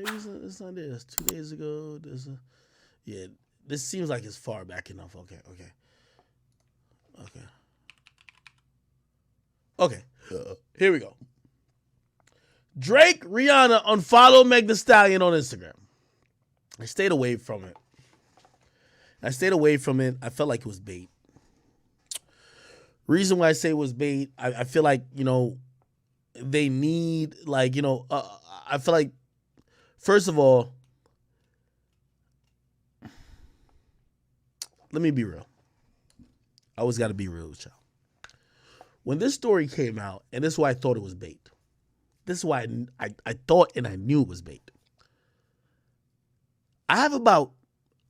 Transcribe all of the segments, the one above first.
maybe it's not there. It's 2 days ago. Yeah, this seems like it's far back enough. Okay. Here we go. Drake, Rihanna unfollow Meg Thee Stallion on Instagram. I stayed away from it. I felt like it was bait. Reason why I say it was bait, I feel like, they need, like, I feel like, first of all, let me be real. I always got to be real with y'all. When this story came out, and this is why I thought it was bait. This is why I thought and I knew it was bait. I have about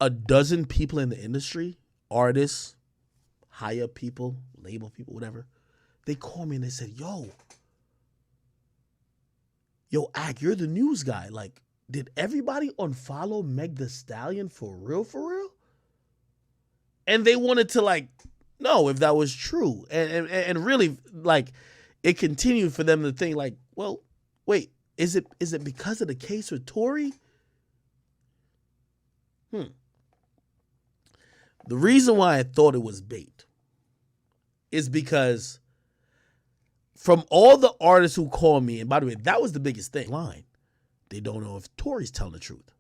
a dozen people in the industry, artists, high up people, label people, whatever. They called me and they said, yo, Ak, you're the news guy. Like, did everybody unfollow Meg Thee Stallion for real? And they wanted to, like, know if that was true. And really, like, it continued for them to think, like, well, wait, is it because of the case with Tory? The reason why I thought it was bait is because from all the artists who called me, and by the way, that was the biggest thing, line. They don't know if Tory's telling the truth.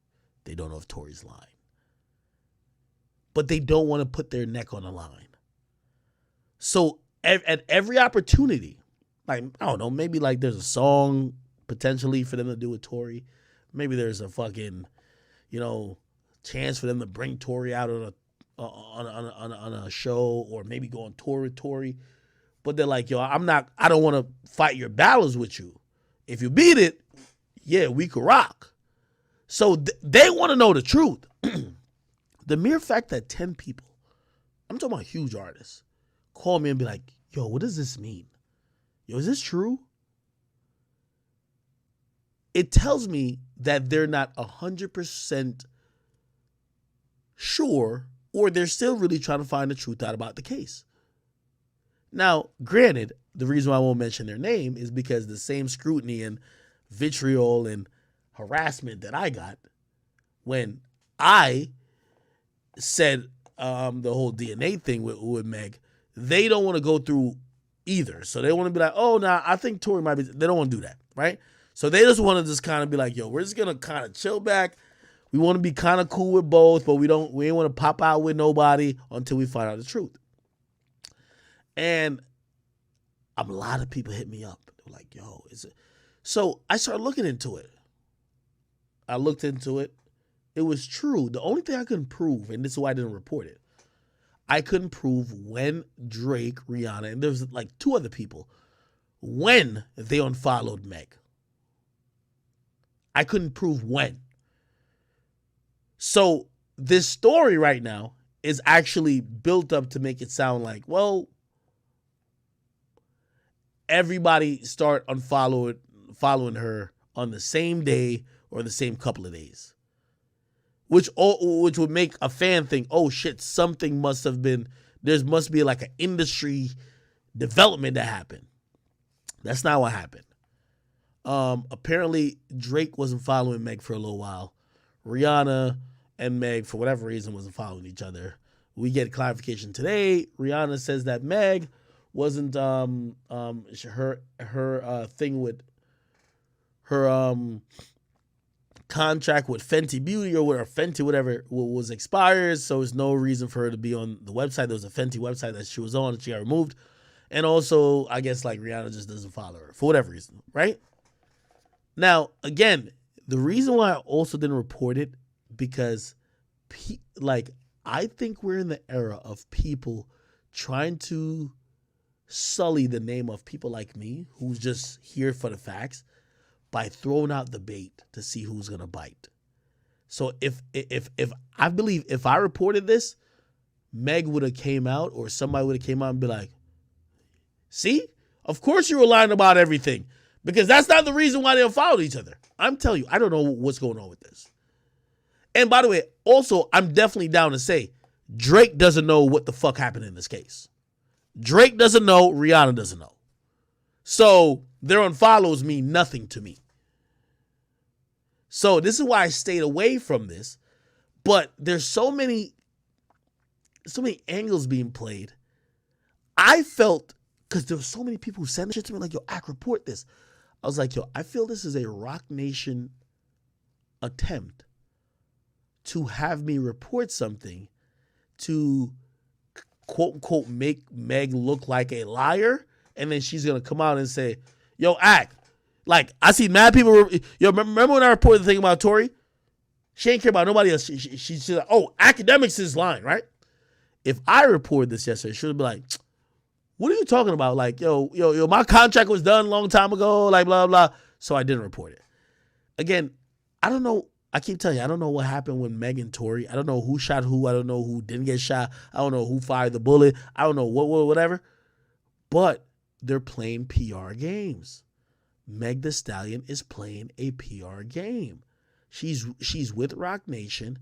They don't know if Tory's lying. But they don't want to put their neck on the line. So at every opportunity, like, I don't know, maybe like there's a song potentially for them to do with Tory. Maybe there's a fucking, chance for them to bring Tory out on a show, or maybe go on tour with Tory. But they're like, yo, I don't want to fight your battles with you. If you beat it, yeah, we could rock. So they want to know the truth. The mere fact that 10 people, I'm talking about huge artists, call me and be like, yo, what does this mean? Yo, is this true? It tells me that they're not 100% sure, or they're still really trying to find the truth out about the case. Now, granted, the reason why I won't mention their name is because the same scrutiny and vitriol and harassment that I got when I said the whole DNA thing with Meg, they don't want to go through either. So they want to be like, oh, nah, I think Tory might be. They don't want to do that, right? So they just want to just kind of be like, yo, we're just going to kind of chill back. We want to be kind of cool with both, but we ain't want to pop out with nobody until we find out the truth. And a lot of people hit me up. They were like, yo, is it? So I started looking into it. I looked into it. It was true. The only thing I couldn't prove, and this is why I didn't report it, I couldn't prove when Drake, Rihanna, and there was like 2 other people, when they unfollowed Meg. I couldn't prove when. So this story right now is actually built up to make it sound like, well, everybody start following her on the same day or the same couple of days. Which would make a fan think, oh shit, something must have been, there must be like an industry development that happened. That's not what happened. Apparently Drake wasn't following Meg for a little while. Rihanna and Meg, for whatever reason, wasn't following each other. We get clarification today. Rihanna says that Meg wasn't her thing with her contract with Fenty Beauty or Fenty whatever was expired, so there's no reason for her to be on the website. There was a Fenty website that she was on and she got removed. And also, I guess like Rihanna just doesn't follow her for whatever reason, right? Now, again, the reason why I also didn't report it, because I think we're in the era of people trying to sully the name of people like me who's just here for the facts by throwing out the bait to see who's gonna bite. So if I believe if I reported this, Meg would have came out, or somebody would have came out and be like, see, of course you were lying about everything, because that's not the reason why they followed each other. I'm telling you, I don't know what's going on with this. And by the way, also, I'm definitely down to say Drake doesn't know what the fuck happened in this case. Drake doesn't know, Rihanna doesn't know. So their unfollows mean nothing to me. So this is why I stayed away from this. But there's so many angles being played. I felt, because there were so many people who sent shit to me like, yo, Ak, report this. I was like, yo, I feel this is a Rock Nation attempt to have me report something to quote unquote make Meg look like a liar, and then she's gonna come out and say, yo, Ak, like, I see mad people. Yo, remember when I reported the thing about Tory? She ain't care about nobody else. She's like, oh, Akademiks is lying, right? If I reported this yesterday, she would be like, what are you talking about? Like, yo, my contract was done a long time ago, like, blah, blah. So I didn't report it. Again, I don't know. I keep telling you, I don't know what happened with Meg and Tory. I don't know who shot who. I don't know who didn't get shot. I don't know who fired the bullet. I don't know whatever. But they're playing PR games. Meg Thee Stallion is playing a PR game. She's with Rock Nation.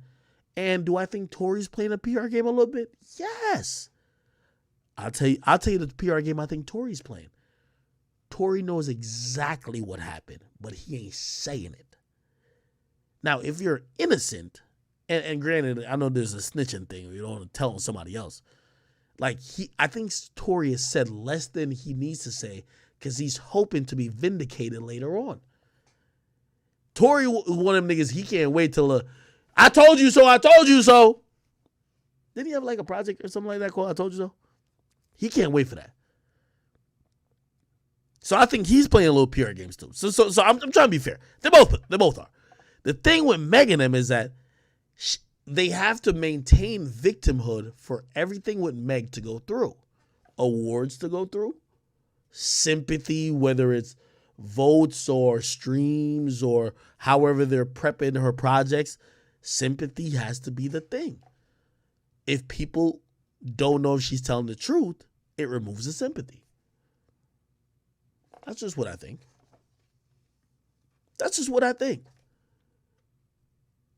And do I think Tory's playing a PR game a little bit? Yes. I'll tell you the PR game I think Tory's playing. Tory knows exactly what happened, but he ain't saying it. Now, if you're innocent, and granted, I know there's a snitching thing, you don't want to tell on somebody else. Like, I think Tory has said less than he needs to say because he's hoping to be vindicated later on. Tory is one of them niggas, he can't wait till I told you so, I told you so. Didn't he have like a project or something like that called I Told You So? He can't wait for that. So I think he's playing a little PR games too. So I'm trying to be fair. They both are. The thing with Meg and them is that they have to maintain victimhood for everything with Meg to go through. Awards to go through. Sympathy, whether it's votes or streams or however they're prepping her projects. Sympathy has to be the thing. If people don't know if she's telling the truth, it removes the sympathy. That's just what I think.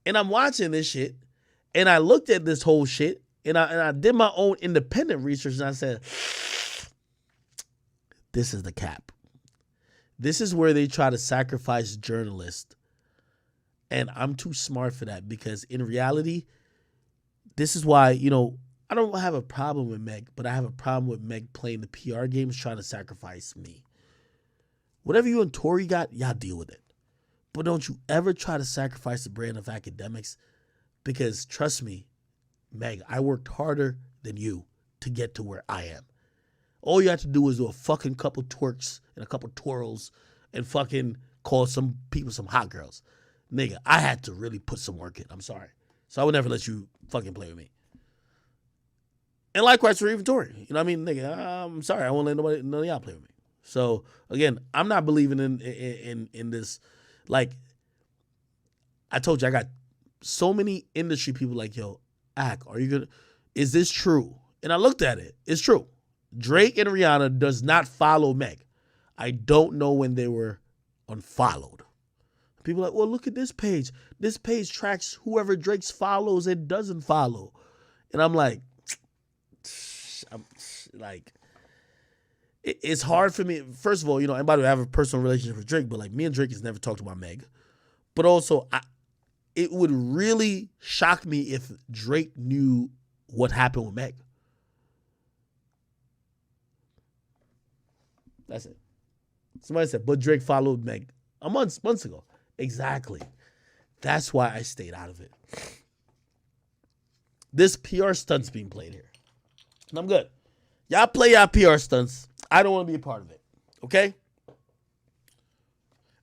And I'm watching this shit, and I looked at this whole shit, and I did my own independent research, and I said, this is the cap. This is where they try to sacrifice journalists. And I'm too smart for that, because in reality, this is why, I don't have a problem with Meg, but I have a problem with Meg playing the PR games, trying to sacrifice me. Whatever you and Tory got, y'all deal with it. But don't you ever try to sacrifice the brand of Akademiks, because trust me, Meg, I worked harder than you to get to where I am. All you have to do is do a fucking couple twerks and a couple twirls and fucking call some people some hot girls. Nigga, I had to really put some work in. I'm sorry. So I would never let you fucking play with me. And likewise for even Tory. You know what I mean? Nigga, I'm sorry. I won't let none of y'all play with me. So again, I'm not believing in this. Like, I told you, I got so many industry people like, yo, Ak, is this true? And I looked at it. It's true. Drake and Rihanna does not follow Meg. I don't know when they were unfollowed. People are like, well, look at this page. This page tracks whoever Drake follows and doesn't follow. And I'm like, it's hard for me. First of all, and by the way, I have a personal relationship with Drake, but like me and Drake has never talked about Meg. But also, it would really shock me if Drake knew what happened with Meg. That's it. Somebody said, but Drake followed Meg months ago. Exactly. That's why I stayed out of it. This PR stunt's being played here. And I'm good. Y'all play y'all PR stunts. I don't want to be a part of it. Okay?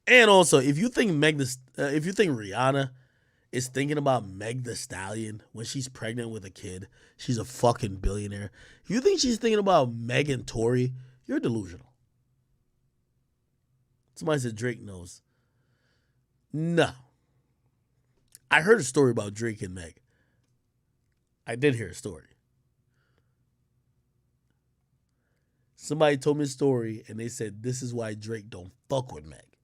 And also, if you think Rihanna is thinking about Meg Thee Stallion when she's pregnant with a kid, she's a fucking billionaire. If you think she's thinking about Meg and Tory, you're delusional. Somebody said Drake knows. No. I heard a story about Drake and Meg. I did hear a story. Somebody told me a story, and they said this is why Drake don't fuck with Meg.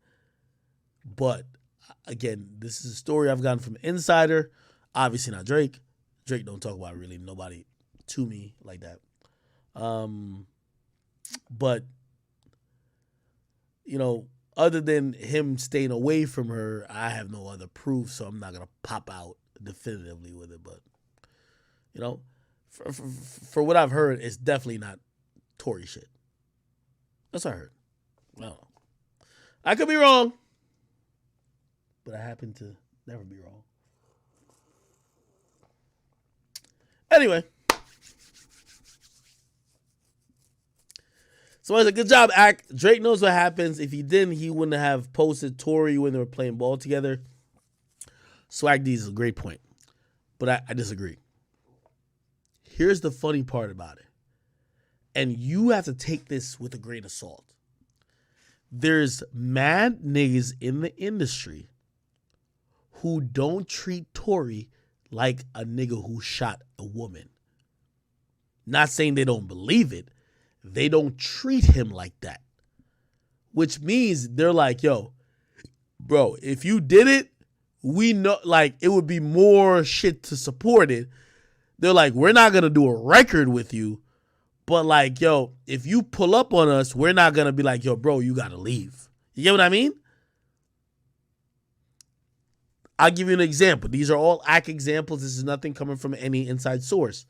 But, again, this is a story I've gotten from an insider. Obviously not Drake. Drake don't talk about really nobody to me like that. But, other than him staying away from her, I have no other proof, so I'm not gonna pop out definitively with it. But you know, for what I've heard, it's definitely not Tory shit. That's what I heard. I don't know. I could be wrong, but I happen to never be wrong. Anyway. So I said, good job, Act. Drake knows what happens. If he didn't, he wouldn't have posted Tory when they were playing ball together. Swag D is a great point. But I disagree. Here's the funny part about it. And you have to take this with a grain of salt. There's mad niggas in the industry who don't treat Tory like a nigga who shot a woman. Not saying they don't believe it. They don't treat him like that. Which means they're like, yo, bro, if you did it, we know, like, it would be more shit to support it. They're like, we're not going to do a record with you. But, like, yo, if you pull up on us, we're not going to be like, yo, bro, you got to leave. You get what I mean? I'll give you an example. These are all Act examples. This is nothing coming from any inside source.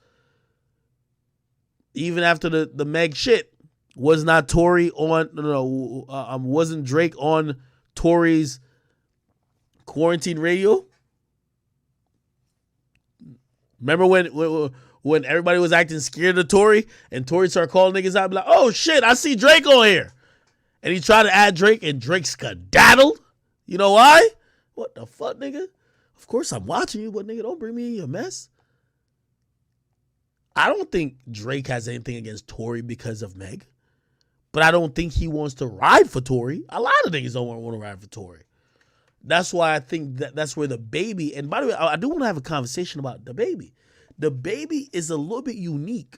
Even after the Meg shit, was not Tory on, wasn't Drake on Tory's quarantine radio? Remember when everybody was acting scared of Tory and Tory started calling niggas out, be like, oh shit, I see Drake on here. And he tried to add Drake and Drake skedaddled. You know why? What the fuck, nigga? Of course I'm watching you, but nigga, don't bring me in your mess. I don't think Drake has anything against Tory because of Meg. But I don't think he wants to ride for Tory. A lot of niggas don't want to ride for Tory. That's why I think that's where the baby, and by the way, I do want to have a conversation about the baby. The baby is a little bit unique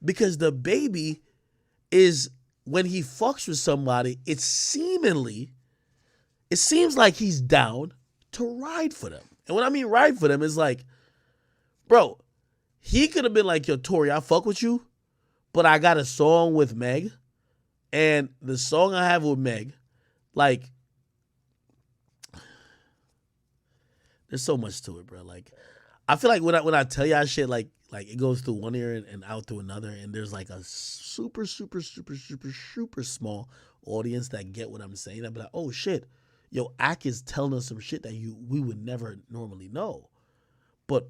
because the baby is, when he fucks with somebody, it seems like he's down to ride for them. And when I mean ride for them, it's like, bro, he could have been like, yo, Tory, I fuck with you, but I got a song with Meg. And the song I have with Meg, like, there's so much to it, bro. Like, I feel like when I tell y'all shit, like it goes through one ear and out through another, and there's like a super, super, super, super, super small audience that get what I'm saying. I'd be like, oh shit, yo, Ak is telling us some shit that we would never normally know. But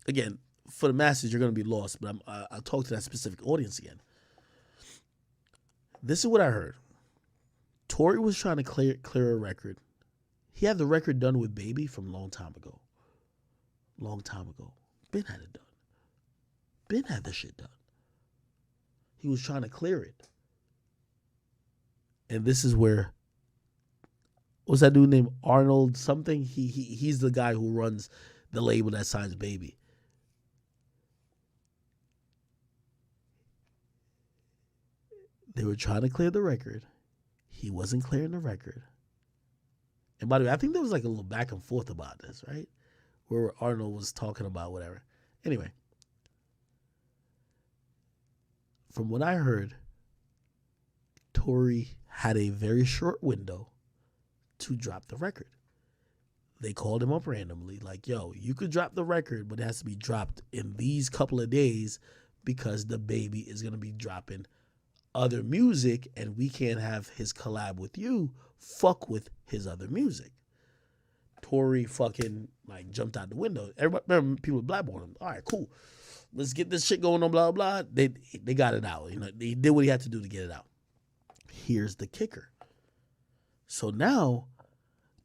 again, for the masses, you're gonna be lost. But I'll talk to that specific audience again. This is what I heard. Tory was trying to clear a record. He had the record done with Baby from a long time ago. Long time ago. Ben had it done. Ben had the shit done. He was trying to clear it. And this is where, what's that dude named Arnold something? He's the guy who runs the label that signs Baby. They were trying to clear the record. He wasn't clearing the record. And by the way, I think there was like a little back and forth about this, right? Where Arnold was talking about whatever. Anyway. From what I heard, Tory had a very short window to drop the record. They called him up randomly, like, yo, you could drop the record, but it has to be dropped in these couple of days because the Baby is going to be dropping other music and we can't have his collab with you fuck with his other music. Tory fucking like jumped out the window. Everybody, remember, people blackballing him. All right, cool. Let's get this shit going on, blah, blah, blah. They got it out. You know, they did what he had to do to get it out. Here's the kicker. So now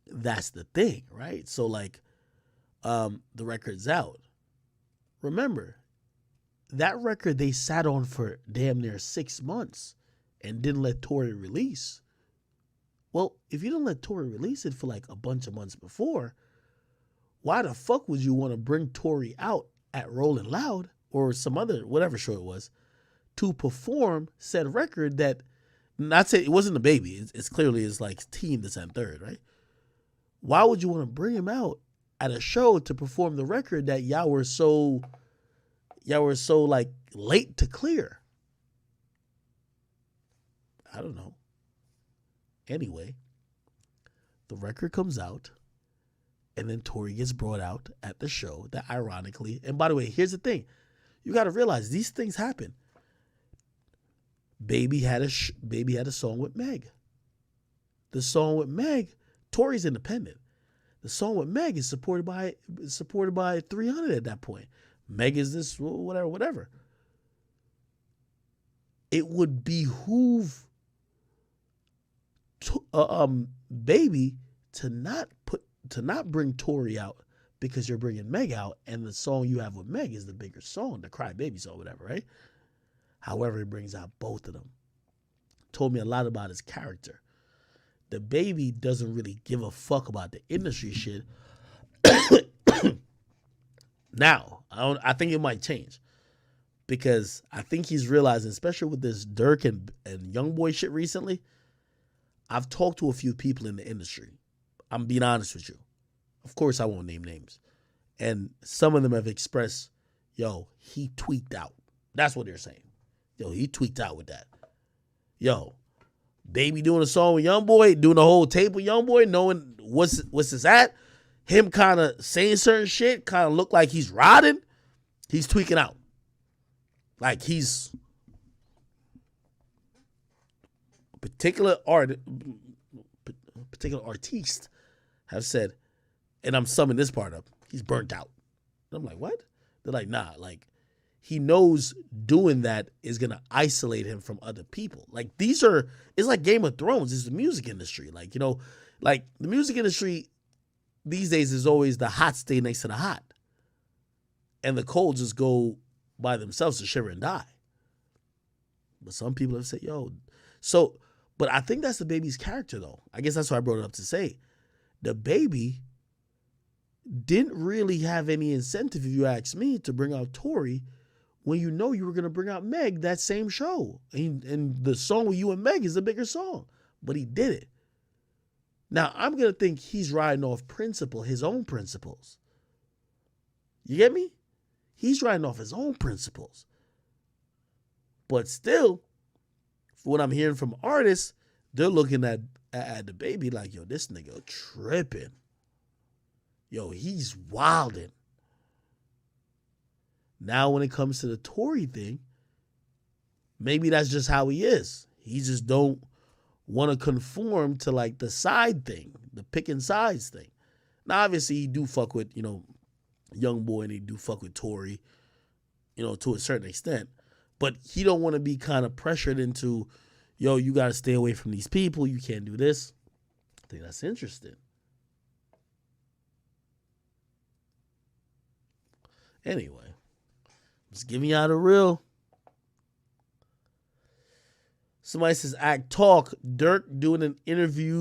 that's the thing, right? So like the record's out. Remember, that record they sat on for damn near 6 months and didn't let Tory release. Well, if you didn't let Tory release it for like a bunch of months before, why the fuck would you want to bring Tory out at Rolling Loud or some other, whatever show it was, to perform said record that, not say it wasn't the Baby, it's clearly his like team that's on third, right? Why would you want to bring him out at a show to perform the record that y'all were so like late to clear? I don't know. Anyway, The record comes out, and then Tory gets brought out at the show. That ironically, and by the way, here's the thing: you got to realize these things happen. Baby had a song with Meg. The song with Meg, Tory's independent. The song with Meg is supported by 300 at that point. Meg is this whatever. It would behoove Baby to not bring Tory out because you're bringing Meg out, and the song you have with Meg is the bigger song, the Cry Baby song, whatever, right? However, he brings out both of them. Told me a lot about his character. The Baby doesn't really give a fuck about the industry shit. Now, I think it might change. Because I think he's realizing, especially with this Dirk and Youngboy shit recently, I've talked to a few people in the industry. I'm being honest with you. Of course, I won't name names. And some of them have expressed, yo, he tweaked out. That's what they're saying. Yo, he tweaked out with that. Yo, Baby doing a song with Youngboy, doing a whole tape with Youngboy, knowing what's this at. Him kind of saying certain shit, kind of look like he's rotting. He's tweaking out. Like he's a particular artiste have said, and I'm summing this part up, he's burnt out. And I'm like, what? They're like, nah, like he knows doing that is gonna isolate him from other people. Like it's like Game of Thrones, it's the music industry. Like, you know, like the music industry these days is always the hot stay next to the hot. And the cold just go by themselves to shiver and die. But some people have said, yo, but I think that's the Baby's character though. I guess that's why I brought it up to say. The Baby didn't really have any incentive, if you ask me, to bring out Tory when you know you were going to bring out Meg that same show. And the song with you and Meg is the bigger song. But he did it. Now, I'm going to think he's riding off principle, his own principles. You get me? He's riding off his own principles. But still, for what I'm hearing from artists, they're looking at the Baby like, yo, this nigga tripping. Yo, he's wilding. Now when it comes to the Tory thing, maybe that's just how he is. He just don't want to conform to like the side thing, the picking sides thing. Now, obviously, he do fuck with, you know, Youngboy, and he do fuck with Tory, you know, to a certain extent. But he don't want to be kind of pressured into, yo, you got to stay away from these people. You can't do this. I think that's interesting. Anyway, just giving y'all the real. Somebody says, act talk. Dirk doing an interview